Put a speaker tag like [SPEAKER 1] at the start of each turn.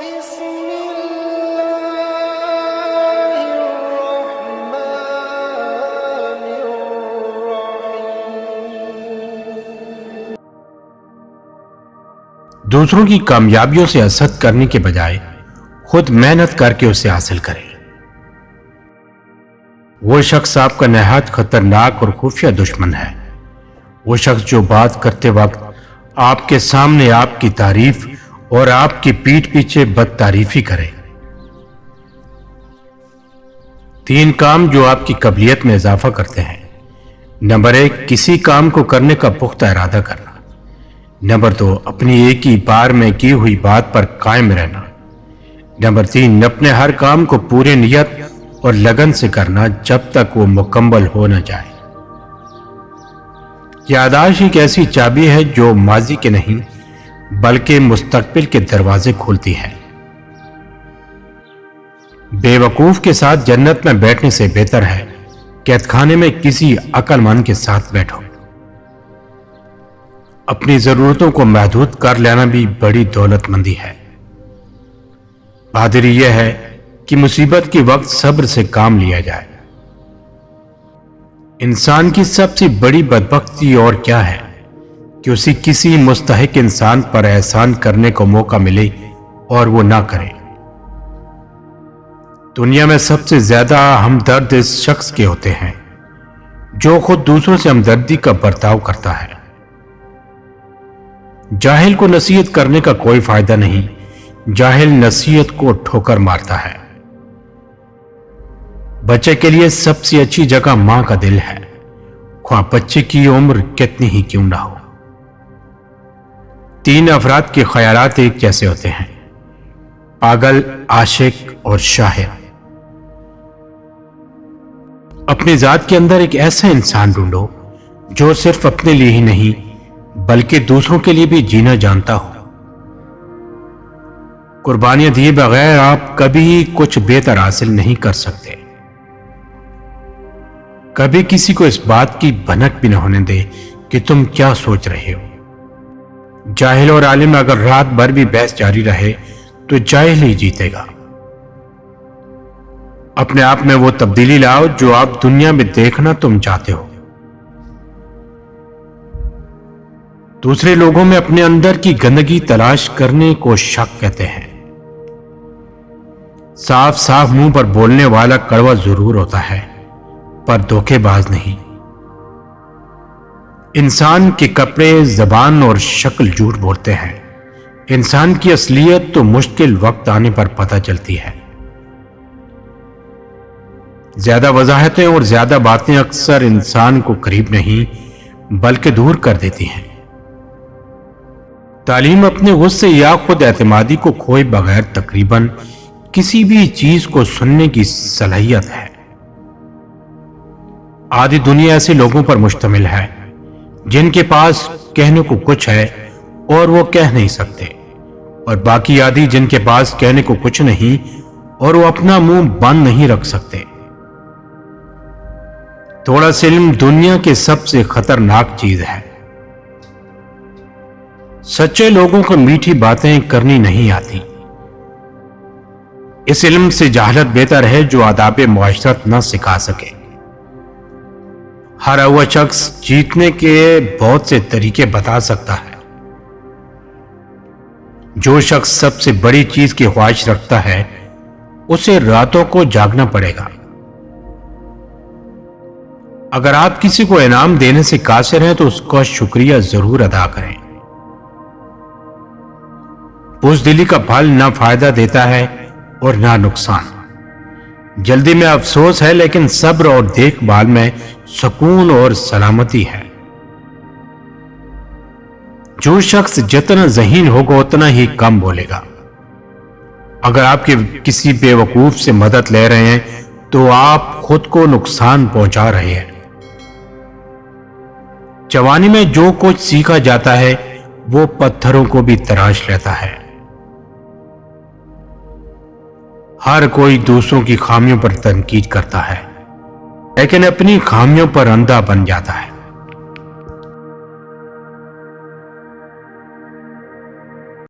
[SPEAKER 1] بسم الله الرحمن الرحيم.
[SPEAKER 2] دوسروں کی کامیابیوں سے حسد کرنے کے بجائے خود محنت کر کے اسے حاصل کریں. وہ شخص آپ کا نہایت خطرناک اور خفیہ دشمن ہے. وہ شخص جو بات کرتے وقت آپ کے سامنے آپ کی تعریف اور آپ کی پیٹھ پیچھے بد تعریفی کرے. 3 کام جو آپ کی قابلیت میں اضافہ کرتے ہیں. نمبر 1، کسی کام کو کرنے کا پختہ ارادہ کرنا. نمبر 2، اپنی ایک ہی بار میں کی ہوئی بات پر قائم رہنا. نمبر 3، اپنے ہر کام کو پورے نیت اور لگن سے کرنا جب تک وہ مکمل ہو نہ جائے. یادداشت ایک ایسی چابی ہے جو ماضی کے نہیں بلکہ مستقبل کے دروازے کھولتی ہے. بے وقوف کے ساتھ جنت میں بیٹھنے سے بہتر ہے قید خانے میں کسی عقل مند کے ساتھ بیٹھو. اپنی ضرورتوں کو محدود کر لینا بھی بڑی دولت مندی ہے. بہادری یہ ہے کہ مصیبت کے وقت صبر سے کام لیا جائے. انسان کی سب سے بڑی بدبختی اور کیا ہے کہ اسے کسی مستحق انسان پر احسان کرنے کو موقع ملے اور وہ نہ کرے. دنیا میں سب سے زیادہ ہمدرد اس شخص کے ہوتے ہیں جو خود دوسروں سے ہمدردی کا برتاؤ کرتا ہے. جاہل کو نصیحت کرنے کا کوئی فائدہ نہیں. جاہل نصیحت کو ٹھوکر مارتا ہے. بچے کے لیے سب سے اچھی جگہ ماں کا دل ہے، خواہ بچے کی عمر کتنی ہی کیوں نہ ہو. 3 افراد کے خیالات ایک جیسے ہوتے ہیں: پاگل، عاشق اور شاعر. اپنی ذات کے اندر ایک ایسا انسان ڈھونڈو جو صرف اپنے لیے ہی نہیں بلکہ دوسروں کے لیے بھی جینا جانتا ہو. قربانیاں دیے بغیر آپ کبھی کچھ بہتر حاصل نہیں کر سکتے. کبھی کسی کو اس بات کی بھنک بھی نہ ہونے دے کہ تم کیا سوچ رہے ہو. جاہل اور عالم اگر رات بھر بھی بحث جاری رہے تو جاہل ہی جیتے گا. اپنے آپ میں وہ تبدیلی لاؤ جو آپ دنیا میں دیکھنا تم چاہتے ہو. دوسرے لوگوں میں اپنے اندر کی گندگی تلاش کرنے کو شک کہتے ہیں. صاف صاف منہ پر بولنے والا کڑوا ضرور ہوتا ہے پر دھوکے باز نہیں. انسان کے کپڑے، زبان اور شکل جھوٹ بولتے ہیں. انسان کی اصلیت تو مشکل وقت آنے پر پتہ چلتی ہے. زیادہ وضاحتیں اور زیادہ باتیں اکثر انسان کو قریب نہیں بلکہ دور کر دیتی ہیں. تعلیم اپنے غصے یا خود اعتمادی کو کھوئے بغیر تقریباً کسی بھی چیز کو سننے کی صلاحیت ہے. آدھی دنیا ایسے لوگوں پر مشتمل ہے جن کے پاس کہنے کو کچھ ہے اور وہ کہہ نہیں سکتے، اور باقی آدھی جن کے پاس کہنے کو کچھ نہیں اور وہ اپنا منہ بند نہیں رکھ سکتے. تھوڑا سا علم دنیا کے سب سے خطرناک چیز ہے. سچے لوگوں کو میٹھی باتیں کرنی نہیں آتی. اس علم سے جہالت بہتر ہے جو آداب معاشرت نہ سکھا سکے. ہرا ہوا شخص جیتنے کے بہت سے طریقے بتا سکتا ہے. جو شخص سب سے بڑی چیز کی خواہش رکھتا ہے اسے راتوں کو جاگنا پڑے گا. اگر آپ کسی کو انعام دینے سے قاصر ہیں تو اس کا شکریہ ضرور ادا کریں. بزدلی کا پھل نہ فائدہ دیتا ہے اور نہ نقصان. جلدی میں افسوس ہے لیکن صبر اور دیکھ بھال میں سکون اور سلامتی ہے. جو شخص جتنا ذہین ہوگا اتنا ہی کم بولے گا. اگر آپ کسی بے وقوف سے مدد لے رہے ہیں تو آپ خود کو نقصان پہنچا رہے ہیں. جوانی میں جو کچھ سیکھا جاتا ہے وہ پتھروں کو بھی تراش لیتا ہے. ہر کوئی دوسروں کی خامیوں پر تنقید کرتا ہے لیکن اپنی خامیوں پر اندھا بن جاتا ہے.